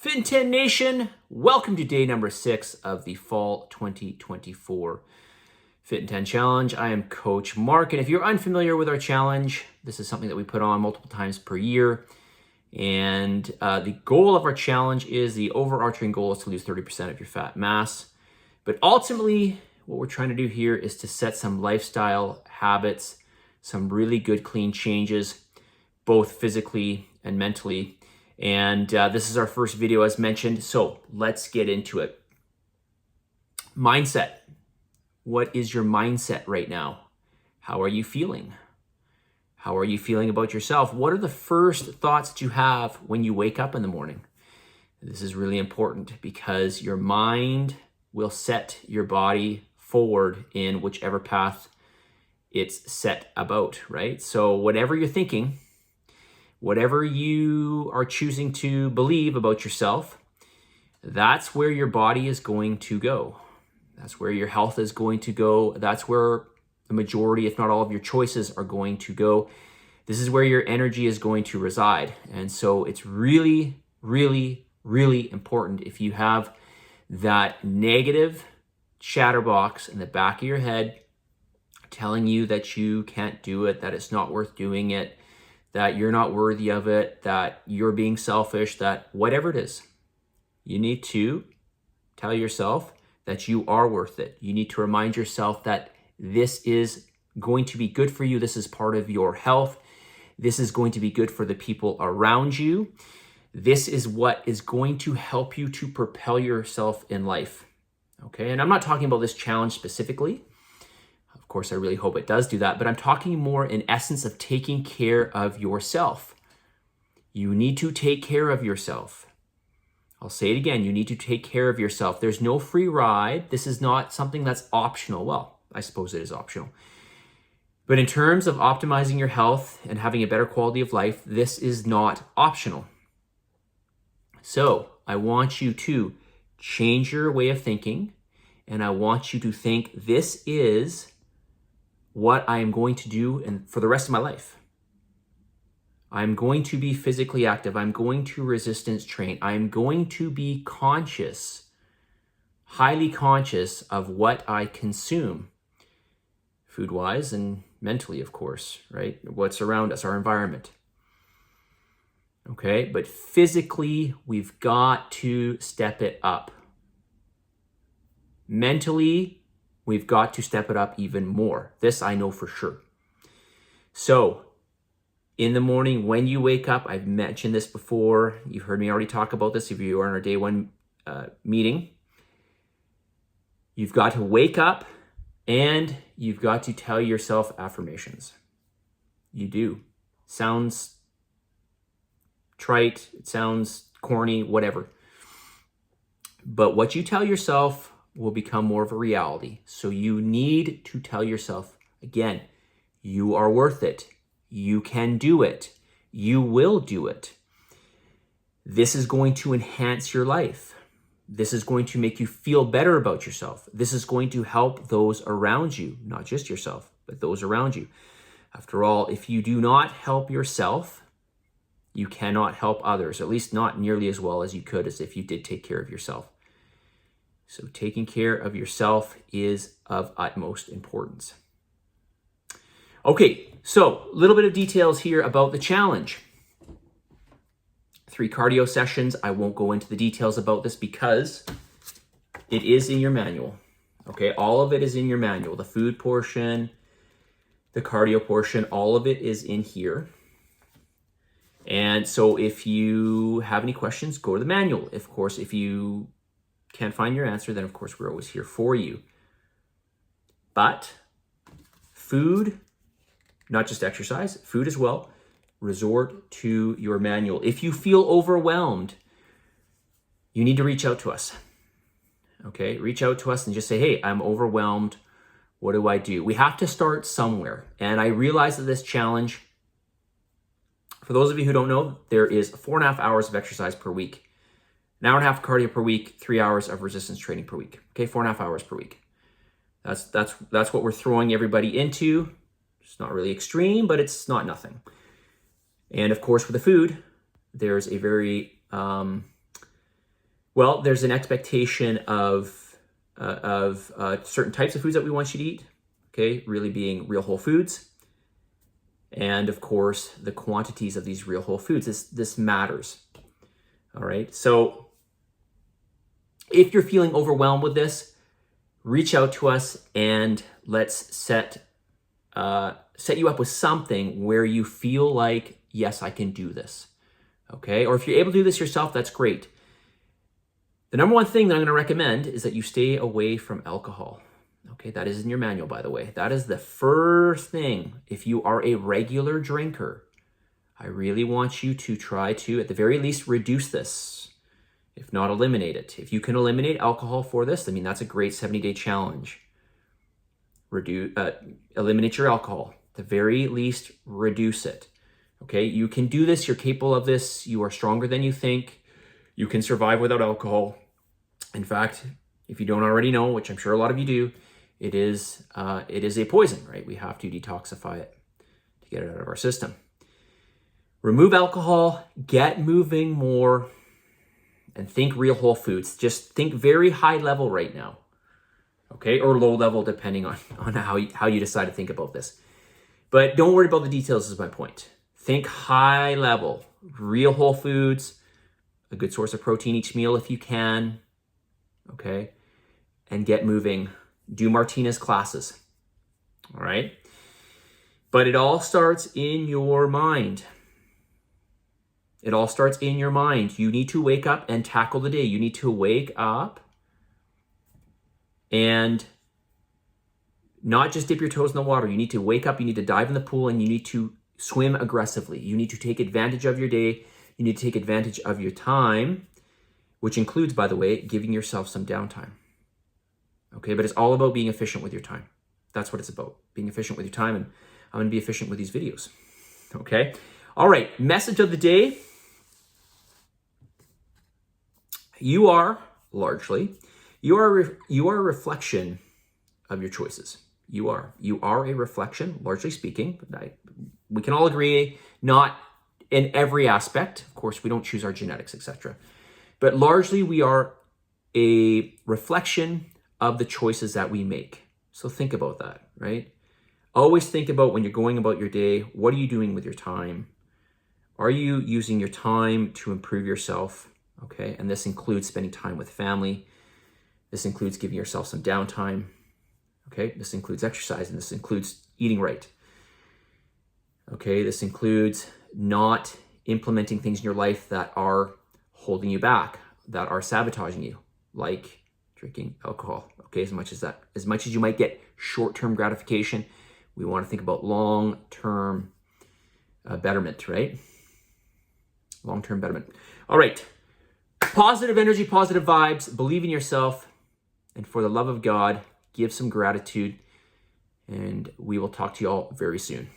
Fitin10 Nation, welcome to day number 6 of the fall 2024 Fitin10 Challenge. I am Coach Mark, and if you're unfamiliar with our challenge, this is something that we put on multiple times per year. And the goal of our challenge is, the overarching goal is to lose 30% of your fat mass. But ultimately, what we're trying to do here is to set some lifestyle habits, some really good clean changes, both physically and mentally. And this is our first video, as mentioned, so let's get into it. Mindset. What is your mindset right now? How are you feeling? How are you feeling about yourself? What are the first thoughts that you have when you wake up in the morning? This is really important because your mind will set your body forward in whichever path it's set about, right? So whatever you're thinking, whatever you are choosing to believe about yourself, that's where your body is going to go. That's where your health is going to go. That's where the majority, if not all of your choices are going to go. This is where your energy is going to reside. And so it's really, really, really important, if you have that negative chatterbox in the back of your head telling you that you can't do it, that it's not worth doing it, that you're not worthy of it, that you're being selfish, that whatever it is, you need to tell yourself that you are worth it. You need to remind yourself that this is going to be good for you. This is part of your health. This is going to be good for the people around you. This is what is going to help you to propel yourself in life. Okay, and I'm not talking about this challenge specifically. Of course, I really hope it does do that, but I'm talking more in essence of taking care of yourself. You need to take care of yourself. I'll say it again, you need to take care of yourself. There's no free ride. This is not something that's optional. Well, I suppose it is optional. But in terms of optimizing your health and having a better quality of life, this is not optional. So I want you to change your way of thinking, and I want you to think, this is what I am going to do for the rest of my life. I'm going to be physically active. I'm going to resistance train. I'm going to be conscious, highly conscious of what I consume, food-wise and mentally, of course, right? What's around us, our environment. Okay, but physically, we've got to step it up. Mentally, we've got to step it up even more. This I know for sure. So, in the morning, when you wake up, I've mentioned this before. You've heard me already talk about this if you were in our day one meeting. You've got to wake up and you've got to tell yourself affirmations. You do. Sounds trite, it sounds corny, whatever. But what you tell yourself will become more of a reality. So you need to tell yourself, again, you are worth it. You can do it. You will do it. This is going to enhance your life. This is going to make you feel better about yourself. This is going to help those around you, not just yourself, but those around you. After all, if you do not help yourself, you cannot help others, at least not nearly as well as you could as if you did take care of yourself. So taking care of yourself is of utmost importance. Okay, so a little bit of details here about the challenge. 3 cardio sessions. I won't go into the details about this because it is in your manual. Okay, all of it is in your manual. The food portion, the cardio portion, all of it is in here. And so if you have any questions, go to the manual. Of course, if you can't find your answer, then of course we're always here for you. But food, not just exercise, food as well, resort to your manual. If you feel overwhelmed, you need to reach out to us. Okay, reach out to us and just say, hey, I'm overwhelmed. What do I do? We have to start somewhere. And I realize that this challenge, for those of you who don't know, there is 4.5 hours of exercise per week. An hour and a half of cardio per week, 3 hours of resistance training per week. Okay, 4.5 hours per week. That's what we're throwing everybody into. It's not really extreme, but it's not nothing. And of course, with the food, there's a very Well, there's an expectation of certain types of foods that we want you to eat, okay? Really being real whole foods. And of course, the quantities of these real whole foods. This matters, all right? So if you're feeling overwhelmed with this, reach out to us and let's set you up with something where you feel like, yes, I can do this, okay? Or if you're able to do this yourself, that's great. The number one thing that I'm going to recommend is that you stay away from alcohol. Okay, that is in your manual, by the way. That is the first thing. If you are a regular drinker, I really want you to try to, at the very least, reduce this, if not eliminate it. If you can eliminate alcohol for this, I mean, that's a great 70-day challenge. Eliminate your alcohol. At the very least, reduce it. Okay, you can do this. You're capable of this. You are stronger than you think. You can survive without alcohol. In fact, if you don't already know, which I'm sure a lot of you do, it is a poison, right? We have to detoxify it to get it out of our system. Remove alcohol, get moving more, and think real whole foods. Just think very high level right now, okay? Or low level, depending on how you decide to think about this. But don't worry about the details is my point. Think high level, real whole foods, a good source of protein each meal if you can, okay? And get moving. Do Martinez classes, all right? But it all starts in your mind. It all starts in your mind. You need to wake up and tackle the day. You need to wake up and not just dip your toes in the water. You need to wake up, you need to dive in the pool, and you need to swim aggressively. You need to take advantage of your day. You need to take advantage of your time, which includes, by the way, giving yourself some downtime. Okay, but it's all about being efficient with your time. That's what it's about, being efficient with your time, and I'm going to be efficient with these videos. Okay? All right, message of the day. You are a reflection of your choices. You are a reflection, largely speaking. We can all agree, not in every aspect. Of course, we don't choose our genetics, etc. But largely, we are a reflection of the choices that we make. So think about that, right? Always think about when you're going about your day, what are you doing with your time? Are you using your time to improve yourself? Okay, and this includes spending time with family. This includes giving yourself some downtime. Okay, this includes exercise, and this includes eating right. Okay, this includes not implementing things in your life that are holding you back, that are sabotaging you, like drinking alcohol. Okay, as much as you might get short-term gratification, we want to think about long-term betterment, right? Long-term betterment. All right. Positive energy, positive vibes, believe in yourself, and for the love of God, give some gratitude, and we will talk to you all very soon.